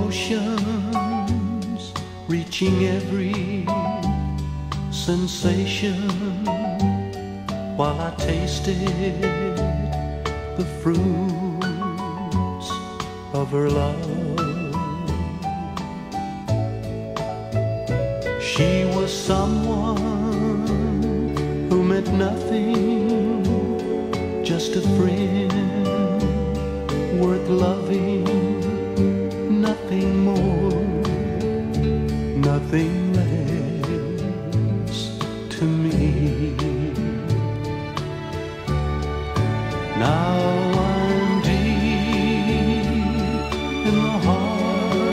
emotions, reaching every sensation, while I tasted the fruits of her love. She was someone who meant nothing, just a friend worth loving, nothing more, nothing less.